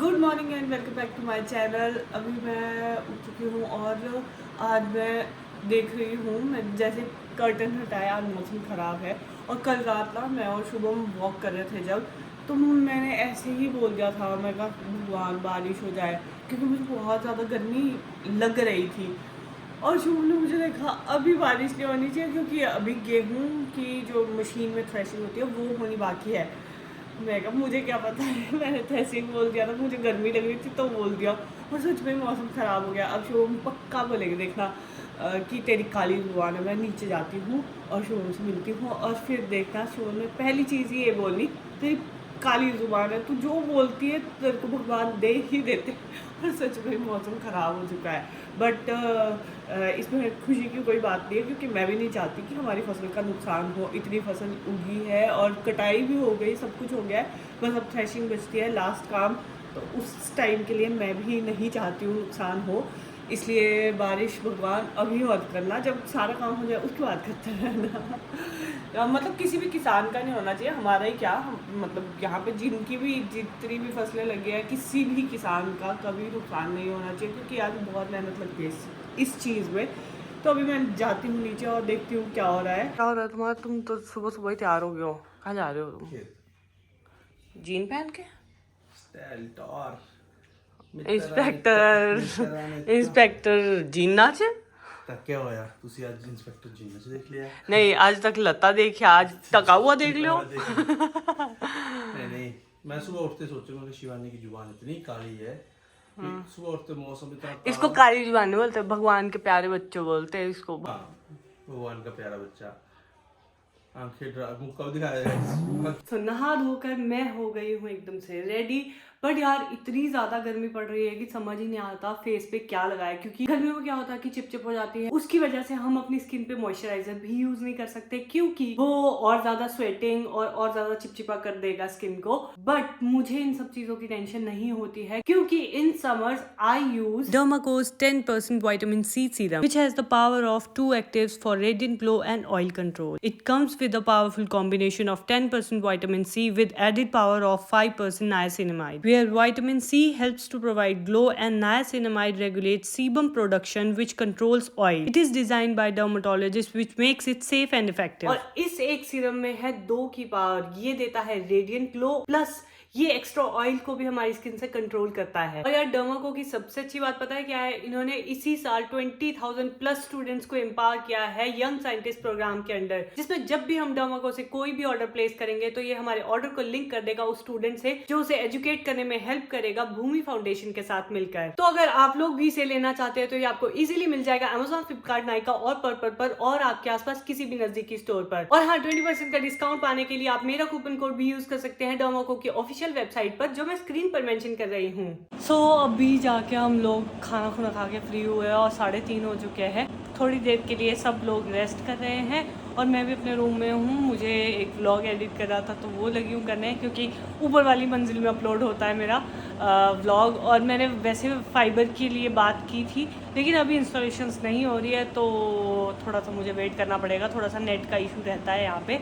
Good morning and welcome back to my channel. अभी मैं उठ चुकी हूँ और आज मैं देख रही हूँ, मैं जैसे कर्टन हटाया, आज मौसम ख़राब है और कल रात ना मैं और शुभम वॉक कर रहे थे जब, तो मैंने ऐसे ही बोल दिया था, मैं कहा भगवान बारिश हो जाए, क्योंकि मुझे बहुत ज़्यादा गर्मी लग रही थी। और शुभम ने मुझे देखा अभी बारिश नहीं होनी चाहिए क्योंकि अभी गेहूँ की जो मशीन में थ्रेशिंग होती है वो होनी बाकी है। मैं कहा मुझे क्या पता है, मैंने तो ऐसे ही बोल दिया था, मुझे गर्मी लग रही थी तो बोल दिया और सच में मौसम ख़राब हो गया। अब शुभम पक्का बोलेंगे देखना कि तेरी काली जुबान है। मैं नीचे जाती हूँ और शुभम से मिलती हूँ और फिर देखना शुभम ने पहली चीज़ ही ये बोलनी, तेरी काली जुबान है, तू जो बोलती है तेरे को भगवान दे ही देते। और सच में मौसम ख़राब हो चुका है, बट इसमें खुशी की कोई बात नहीं है क्योंकि मैं भी नहीं चाहती कि हमारी फसल का नुकसान हो। इतनी फसल उगी है और कटाई भी हो गई, सब कुछ हो गया है, बस अब थ्रेशिंग बचती है, लास्ट काम। तो उस टाइम के लिए मैं भी नहीं चाहती हूँ नुकसान हो, इसलिए बारिश भगवान अभी मत करना, जब सारा काम हो जाए उसके बाद करते रहना। मतलब किसी भी किसान का नहीं होना चाहिए, हमारा ही क्या, मतलब यहाँ पे जिनकी भी जितनी भी फसलें लगी है, किसी भी किसान का कभी नुकसान नहीं होना चाहिए क्योंकि आज बहुत मेहनत लगती है इस चीज़ में। तो अभी मैं जाती हूँ नीचे और देखती हूँ क्या हो रहा है। क्या हो रहा है तुम्हारा? तुम तो सुबह सुबह ही तैयार हो गए हो, कहाँ जा रहे हो तुम? जीन पहन के? इंस्पेक्टर इंस्पेक्टर जीना च क्या होया तुसी आज इंस्पेक्टर जी ने देख लिया? नहीं, आज तक लता देखी, आज टका हुआ देख लियो। नहीं, मैं सुबह उठते सोचूंगा कि शिवानी की जुबान इतनी काली है कि सुबह उठते मौसम इतना इसको काली जुबान नहीं बोलते, भगवान के प्यारे बच्चों बोलते हैं इसको। हाँ, भगवान का प्यारा बच्चा। आंखें मुंह कब दिखाया? तो नहा धोकर मैं हो गई हूँ एकदम से रेडी, बट यार इतनी ज़्यादा गर्मी पड़ रही है कि समझ ही नहीं आता फेस पे क्या लगाए, क्योंकि गर्मियों में क्या होता है कि चिपचिप हो जाती है, उसकी वजह से हम अपनी स्किन पे मॉइस्चराइजर भी यूज नहीं कर सकते क्योंकि वो और ज्यादा स्वेटिंग और ज्यादा चिपचिपा कर देगा स्किन को। बट मुझे इन सब चीजों की टेंशन नहीं होती है क्योंकि in summers I use Dermaco's 10% vitamin C serum, which has the power of 2 actives for radiant glow and oil control. It comes with a powerful combination of 10% vitamin C with added power of 5% niacinamide, where vitamin C helps to provide glow and niacinamide regulates sebum production, which controls oil. It is designed by dermatologists, which makes it safe and effective. और इस एक serum में है 2 की power, ये देता है radiant glow plus ये एक्स्ट्रा ऑयल को भी हमारी स्किन से कंट्रोल करता है। और यार डर्माको की सबसे अच्छी बात पता है क्या है? इन्होंने इसी साल 20,000 प्लस स्टूडेंट्स को एम्पावर किया है यंग साइंटिस्ट प्रोग्राम के अंडर, जिसमें जब भी हम डर्माको से कोई भी ऑर्डर प्लेस करेंगे तो ये हमारे ऑर्डर को लिंक कर देगा उस स्टूडेंट से जो उसे एजुकेट करने में हेल्प करेगा भूमि फाउंडेशन के साथ मिलकर। तो अगर आप लोग भी इसे लेना चाहते हैं तो ये आपको इजिली मिल जाएगा अमेजॉन, फ्लिपकार्ट, नाइका और पर्पल पर और आपके आसपास किसी भी नजदीकी स्टोर पर। और हाँ, 20% का डिस्काउंट पाने के लिए आप मेरा कूपन कोड भी यूज कर सकते हैं डर्माको की ऑफिशियल वेबसाइट पर, जो मैं स्क्रीन पर मेंशन कर रही हूँ। सो अभी जाके हम लोग खाना खुना खा के फ्री हुए और 3:30 हो चुके हैं। थोड़ी देर के लिए सब लोग रेस्ट कर रहे हैं और मैं भी अपने रूम में हूँ। मुझे एक व्लॉग एडिट कर रहा था तो वो लगी हूँ करने, क्योंकि ऊपर वाली मंजिल में अपलोड होता है मेरा व्लॉग। और मैंने वैसे फाइबर के लिए बात की थी लेकिन अभी इंस्टॉलेशंस नहीं हो रही है तो थोड़ा सा मुझे वेट करना पड़ेगा, थोड़ा सा नेट का इशू रहता है यहाँ पे,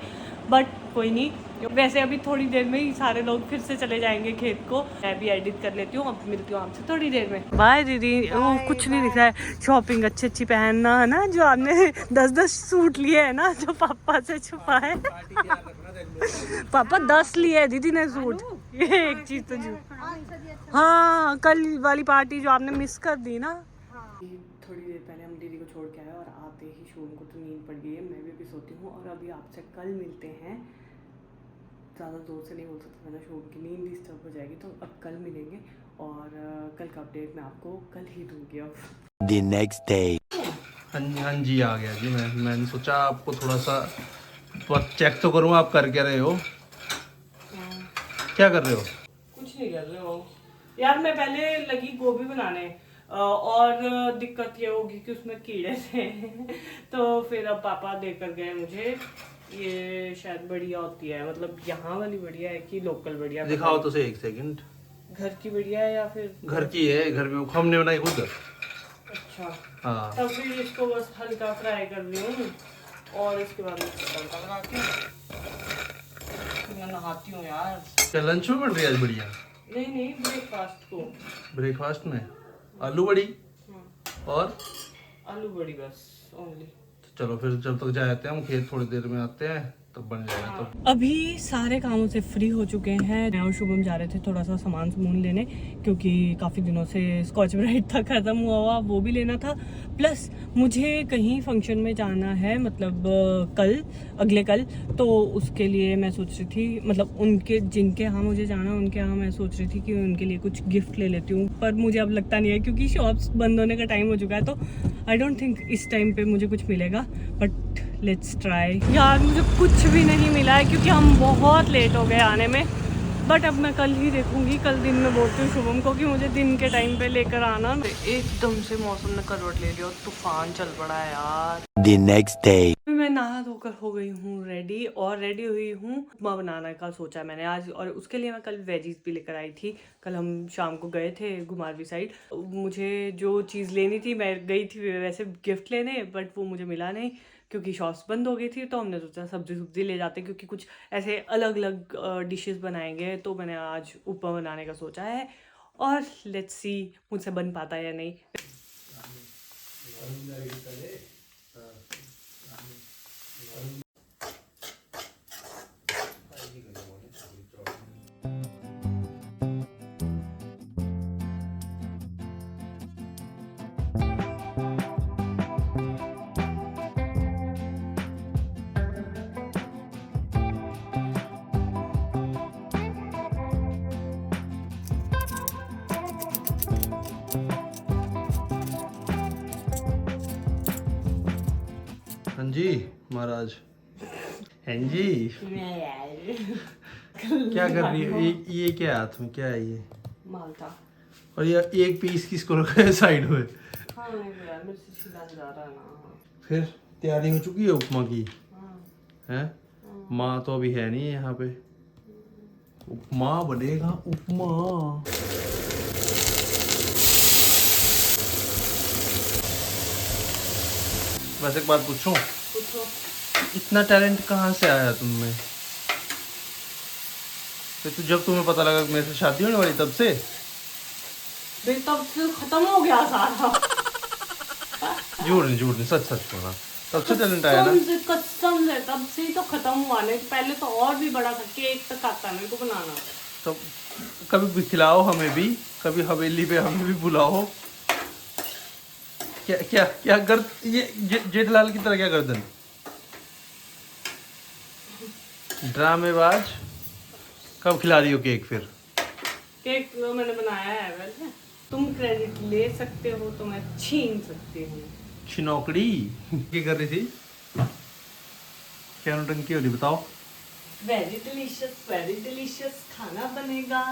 बट कोई नहीं। वैसे अभी थोड़ी देर में ही सारे लोग फिर से चले जाएंगे खेत को, मैं भी एडिट कर लेती हूँ। अब मिलती हूँ आपसे थोड़ी देर में। बाय दीदी। वो कुछ नहीं दिख रहा है, शॉपिंग अच्छी पहनना है ना, जो आपने 10-10 सूट लिए है ना, जो पापा से छुपा है। पापा 10 लिए है दीदी ने सूट, ये एक चीज तो जो हाँ कल वाली पार्टी जो आपने मिस कर दी ना। थोड़ी देर पहले हम दीदी को छोड़ के आए और आते ही शोम को तो नींद पड़ गई है, मैं भी सोती हूँ। और अभी आपसे कल मिलते हैं, ज़्यादा जोर से नहीं बोल सकता वरना शोम की नींद डिस्टर्ब हो जाएगी, तो अब कल मिलेंगे और कल का अपडेट मैं आपको कल ही दूंगी। अब The next day. हाँ जी आ गया जी। मैंने सोचा आपको थोड़ा सा चेक तो करूँ आप कर क्या रहे हो। क्या कर रहे हो? कुछ नहीं कर रहे हो यार, मैं पहले लगी गोभी बनाने और दिक्कत ये होगी कि उसमें कीड़े थे तो फिर अब पापा देकर गए मुझे, ये शायद बढ़िया होती है, मतलब यहाँ वाली बढ़िया है कि लोकल बढ़िया? दिखाओ तो सही एक सेकंड। घर की बढ़िया है या फिर घर की है, घर में हमने बनाई खुद। अच्छा हाँ, तब फिर इसको बस हल्का फ्राई कर रही हूँ और इसके बाद तड़का लगा के मैं नहाती हूँ यार। क्या लंच में बन रही है आज बढ़िया? नहीं ब्रेकफास्ट को। ब्रेकफास्ट में आलू बड़ी और आलू बड़ी बस ओनली। तो चलो फिर जब तक जाते हैं हम खेत, थोड़ी देर में आते हैं तब बन जाएगा। तब अभी सारे कामों से फ्री हो चुके हैं। मैं और शुभम जा रहे थे थोड़ा सा सामान लेने, क्योंकि काफ़ी दिनों से स्कॉच ब्राइट था ख़त्म हुआ, वो भी लेना था। प्लस मुझे कहीं फंक्शन में जाना है, मतलब अगले कल, तो उसके लिए मैं सोच रही थी, मतलब उनके जिनके यहाँ मुझे जाना है उनके यहाँ मैं सोच रही थी कि उनके लिए कुछ गिफ्ट ले लेती हूँ। पर मुझे अब लगता नहीं है, क्योंकि शॉप्स बंद होने का टाइम हो चुका है, तो आई डोंट थिंक इस टाइम पे मुझे कुछ मिलेगा। But let's try. यार मुझे कुछ भी नहीं मिला है, क्योंकि हम बहुत लेट हो गए आने में। बट अब मैं कल ही देखूंगी, कल दिन में बोलती हूँ शुभम को कि मुझे दिन के टाइम पे लेकर आना। एकदम से मौसम ने करवट ले लिया और तूफान चल पड़ा है यार। The next day. मैं नहा धोकर हो गई हूँ रेडी, और रेडी हुई हूँ। उपमा बनाने का सोचा मैंने आज, और उसके लिए मैं कल वेजीज भी लेकर आई थी। कल हम शाम को गए थे घुमारवी साइड। मुझे जो चीज़ लेनी थी, मैं गई थी वैसे गिफ्ट लेने, बट वो मुझे मिला नहीं क्योंकि शॉप्स बंद हो गई थी। तो हमने सोचा सब्जी ले जाते, क्योंकि कुछ ऐसे अलग अलग डिशेस बनाएंगे। तो मैंने आज उपमा बनाने का सोचा है, और लेट्स सी मुझसे बन पाता है या नहीं। हाँ जी महाराज, हाँ जी क्या कर रही है? ये क्या हाथ में क्या है ये? माल्टा। और ये एक पीस किसको रखा है साइड में? हाँ यार मेरे से छिलाने जा रहा है ना। फिर तैयारी हो चुकी है उपमा की? हैं? माँ तो अभी है नहीं यहाँ पे। उपमा बनेगा उपमा। बस एक बात पूछूं? पूछो। इतना टैलेंट कहाँ से आया तुम में? तो जब तुम्हें पता लगा कि मेरे से शादी होने वाली तब से? तब से खत्म हो गया सारा। झूठ नहीं सच बोला। तब से टैलेंट आया ना? कसम से तब से ही तो खत्म हुआ। नहीं पहले तो और भी बड़ा था, केक तक आता मेरे को बनाना। तो कभी भी खिलाओ हमें भी, कभी हवेली पे हमें भी बुलाओ। क्या क्या क्या कर ये जेठलाल की तरह क्या गर्दन? ड्रामेबाज। कब खिला रही हो केक फिर? केक तो मैंने बनाया है वैसे। तुम क्रेडिट ले सकते हो तो मैं छीन सकती हूँ। छिनौकड़ी क्या कर रही थी? क्या नौटंकी हो रही बताओ? वेरी डिलीशियस खाना बनेगा।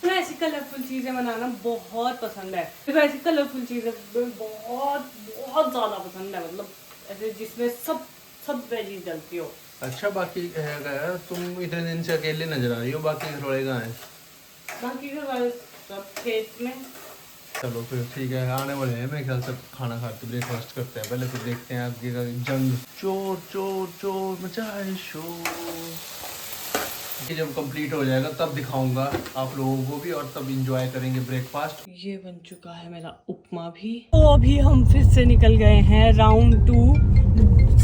मुझे ऐसी कलरफुल चीजें बनाना बहुत पसंद है। मुझे ऐसी कलरफुल चीजें बहुत बहुत ज्यादा पसंद है, मतलब ऐसे जिसमें सब वेजीज डलती हो। अच्छा बाकी तुम इतने दिन से अकेले नजर आ रही हो, बाकी घर वाले कहाँ हैं? बाकी घर वाले सब खेत में। चलो फिर ठीक है, आने वाले हैं मेरे ख्याल से। खाना खाते ब्रेकफास्ट करते हैं पहले, फिर देखते हैं आगे का जंग। चोर चोर चोर मचाए शोर। ये जब कंप्लीट हो जाएगा तब दिखाऊंगा आप लोगों को भी, और तब एंजॉय करेंगे ब्रेकफास्ट। ये बन चुका है मेरा उपमा भी। तो अभी हम फिर से निकल गए हैं राउंड 2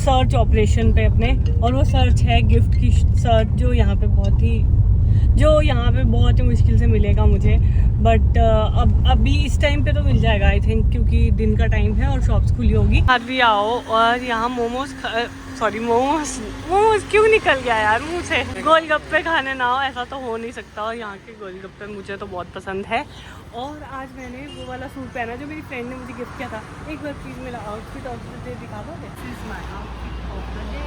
सर्च ऑपरेशन पे अपने, और वो सर्च है गिफ्ट की सर्च, जो यहाँ पे बहुत ही मुश्किल से मिलेगा मुझे। बट अब अभी इस टाइम पे तो मिल जाएगा आई थिंक, क्योंकि दिन का टाइम है और शॉप्स खुली होगी। आज भी आओ, और यहाँ मोमोज क्यों निकल गया यार मुँह से? गोलगप्पे खाने ना हो ऐसा तो हो नहीं सकता, और यहाँ के गोलगप्पे मुझे तो बहुत पसंद है। और आज मैंने वो वाला सूट पहना जो मेरी फ्रेंड ने मुझे गिफ्ट किया था। एक बार प्लीज मेरा आउटफिट ऑफ द डे दिखा दो। This is my outfit of the day.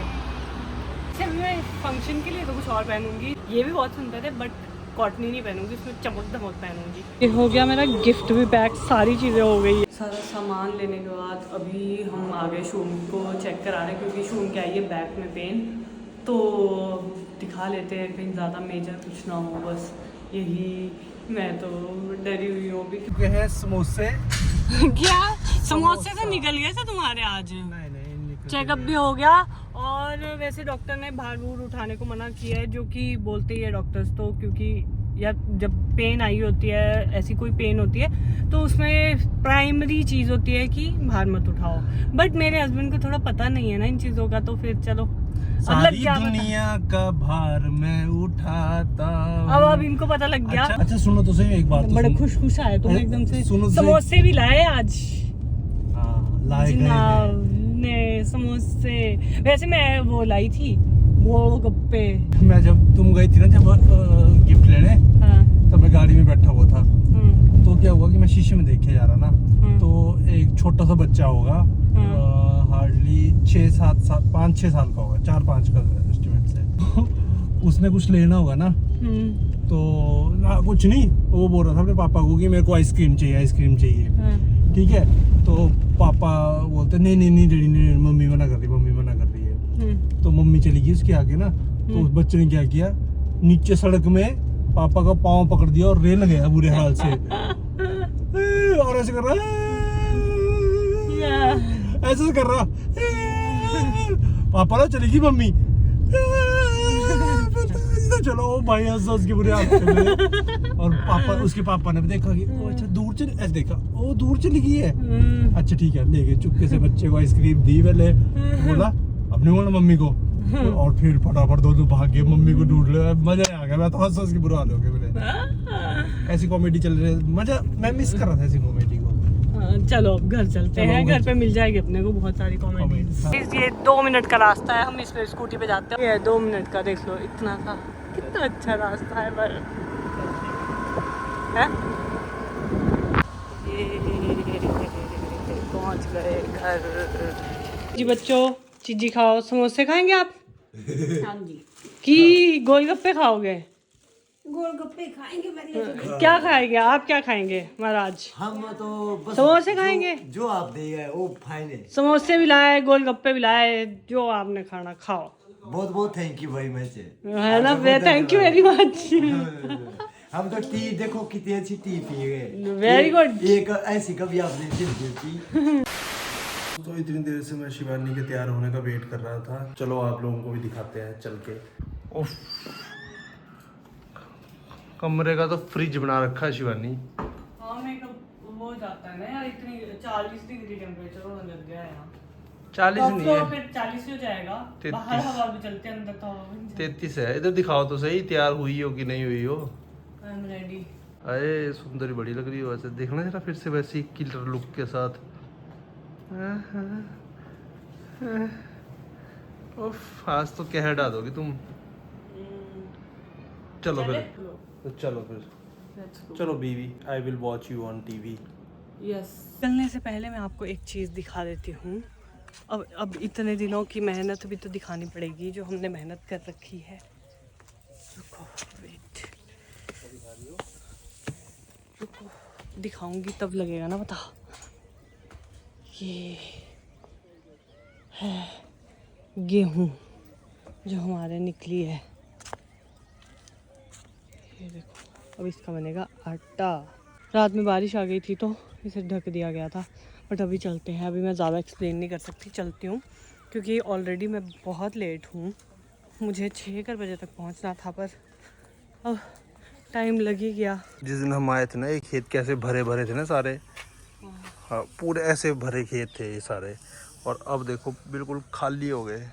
अच्छा मैं फंक्शन के लिए तो कुछ और पहनूंगी। ये भी बहुत सुंदर है, बट कॉटनी नहीं पहनूंगी, इसमें चमक धमक पहनूंगी। ये हो गया मेरा गिफ्ट भी पैक, सारी चीज़ें हो गई। सारा सामान लेने के बाद अभी हम आ गए शूम को चेक कराने, क्योंकि शूम के आई है बैक में पेन। तो दिखा लेते हैं, कहीं ज़्यादा मेजर कुछ ना हो, बस यही। मैं तो डरी हुई हूँ अभी। है समोसे। क्या समोसे तो निकल गए थे तुम्हारे आज? नहीं चेकअप भी हो गया, और वैसे डॉक्टर ने भार भूर उठाने को मना किया है, जो कि बोलते ही है डॉक्टर्स तो, क्योंकि या जब पेन आई होती है, ऐसी कोई पेन होती है तो उसमें प्राइमरी चीज़ होती है कि भार मत उठाओ। बट मेरे हस्बैंड को थोड़ा पता नहीं है ना इन चीज़ों का, तो फिर चलो सारी दुनिया का भार मैं उठाता हूं। अब इनको पता लग गया। अच्छा सुनो तो सही एक बात तो बड़े सुनो। खुश आए तुम एकदम से। सुनो तो सही। समोसे भी लाए आज लाए गए जनाब ने समोसे। वैसे मैं वो लाई थी गोलगप्पे। मैं जब तुम गई थी ना जब गिफ्ट लेने, हाँ तब मैं गाड़ी में बैठा हुआ था। तो क्या हुआ कि मैं शीशे में देखे जा रहा ना, तो एक छोटा सा बच्चा होगा, हार्डली 5-6 साल का होगा, 4-5 का एस्टिमेट से। उसने कुछ लेना होगा ना, तो ना कुछ नहीं, वो बोल रहा था अपने पापा को कि मेरे को आइसक्रीम चाहिए। ठीक है, तो पापा बोलते नहीं नहीं नहीं डैडी नहीं, मम्मी मना कर रही है। तो मम्मी चली गई उसके आगे ना, तो उस बच्चे ने क्या किया, नीचे सड़क में पापा का पाँव पकड़ दिया और रेल गया बुरे हाल से। और ऐसे कर रहा ऐसे कर रहा पापा ना चली गई मम्मी। चलो भाई उसके बुरे हाल से। और पापा उसके पापा ने भी देखा कि ओ अच्छा दूर चली, ऐसे देखा ओ दूर चली गई है। अच्छा ठीक है, ले गए चुपके से बच्चे को आइसक्रीम दी, पहले बोला अपने बोला मम्मी को, और फिर फटाफट दोनों भाग गए मम्मी को ढूंढ ले। मजा आ गया, मैं तो हंस के बुरा हाल हो गया मेरे। ऐसी कॉमेडी चल रही है, मजा मैं मिस कर रहा था ऐसी कॉमेडी को। चलो अब घर चलते हैं, घर पे मिल जाएगी अपने को बहुत सारी कॉमेडी। ये 2 मिनट का रास्ता है, हम इसमें स्कूटी पे जाते हैं। ये 2 मिनट का, देख लो इतना सा, कितना अच्छा रास्ता है। पर पहुंच गए घर। जी बच्चों चीजी खाओ, समोसे खाएंगे आप? हाँ जी, कि गोलगप्पे खाओगे? गोलगप्पे खाएंगे। मेरे क्या खाएंगे आप, क्या खाएंगे महाराज? हम तो बस समोसे खाएंगे। जो आप देगा वो फाइन है। समोसे भी लाए, गोलगप्पे भी लाए, जो आपने खाना खाओ। बहुत बहुत थैंक यू भाई, मैं से है ना, थैंक यू वेरी मच। हम तो टी देखो कितनी अच्छी टी पी गए। Very good. एक ऐसी कभी आपने जिंदगी पी। तो इतनी देर से मैं शिवानी के तैयार होने का वेट कर रहा था। चलो आप लोगों को भी दिखाते हैं चल के। उफ, कमरे का तो फ्रिज बना रखा है शिवानी। हाँ मेकअप वो जाता है ना यार, इतनी 40 डिग्री टेम्परेचर होने लग गया है यहाँ। 40 नहीं है, फिर 40 हो जाएगा। 33। बाहर हवा भी चलती है, अंदर तो हवा भी नहीं चलती। 33 है। इधर दिखाओ तो सही, तैयार हुई हो कि नहीं हुई हो। I am ready. अरे सुंदरी बड़ी लग रही हो वैसे, देखना जरा फिर से वैसी किलर लुक के साथ। उफ, आज तो कह हटा दोगी तुम। चलो फिर, तो चलो फिर, चलो बीवी, I will watch you on TV. Yes. चलने से पहले मैं आपको एक चीज़ दिखा देती हूँ। अब इतने दिनों की मेहनत भी तो दिखानी पड़ेगी, जो हमने मेहनत कर रखी है। रुको वेट, रुको दिखाऊंगी तब लगेगा ना पता। ये है गेहूँ जो हमारे निकली है, ये देखो। अब इसका बनेगा आटा। रात में बारिश आ गई थी तो इसे ढक दिया गया था, बट अभी चलते हैं। अभी मैं ज़्यादा एक्सप्लेन नहीं कर सकती, चलती हूँ क्योंकि ऑलरेडी मैं बहुत लेट हूँ। मुझे 6 बजे तक पहुँचना था, पर अब टाइम लग ही गया। जिस दिन हम आए थे ना, ये खेत कैसे भरे भरे थे ना सारे। हाँ पूरे ऐसे भरे खेत थे ये सारे, और अब देखो बिल्कुल खाली हो गए।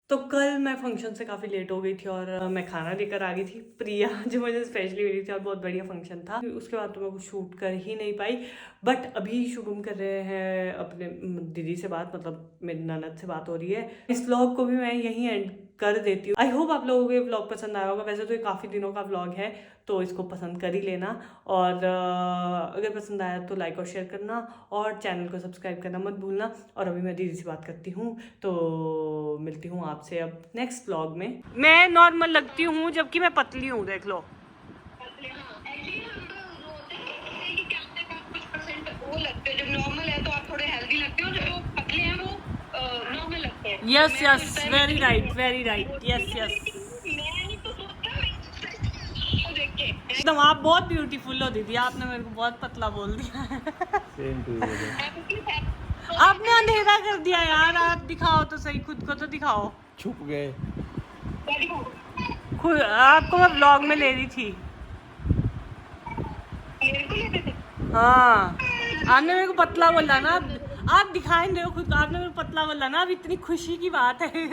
तो कल मैं फंक्शन से काफ़ी लेट हो गई थी और मैं खाना लेकर आ गई थी। प्रिया जो मुझे स्पेशली मिली थी और बहुत बढ़िया फंक्शन था। उसके बाद तो मैं कुछ शूट कर ही नहीं पाई, बट अभी शुभम कर रहे हैं अपने दीदी से बात, मतलब मेरी ननद से बात हो रही है। इस व्लॉग को भी मैं यहीं एंड कर देती हूँ। आई होप आप लोगों को ये व्लॉग पसंद आया होगा। वैसे तो ये काफ़ी दिनों का व्लॉग है, तो इसको पसंद कर ही लेना, और अगर पसंद आया तो लाइक और शेयर करना, और चैनल को सब्सक्राइब करना मत भूलना। और अभी मैं दीदी से बात करती हूँ, तो मिलती हूँ आपसे अब नेक्स्ट व्लॉग में। मैं नॉर्मल लगती हूँ जबकि मैं पतली हूँ, देख लो। जब नॉर्मल है तो आप थोड़े हेल्दी लगते हो, जो पतले हैं वो नॉर्मल लगते हैं। Yes yes, very right, very right, yes yes. एकदम आप बहुत ब्यूटीफुल हो दीदी, आपने मेरे को बहुत पतला बोल दिया है। आपने अंधेरा कर दिया यार, आप दिखाओ तो सही, खुद को तो दिखाओ। छुप गए, खुद आपको मैं ब्लॉग में ले रही थी। मेरे को लेते थे। हाँ आपने मेरे को पतला बोला ना, आप दिखाई दे खुद, आपने मेरे को पतला बोला ना, अब इतनी खुशी की बात है।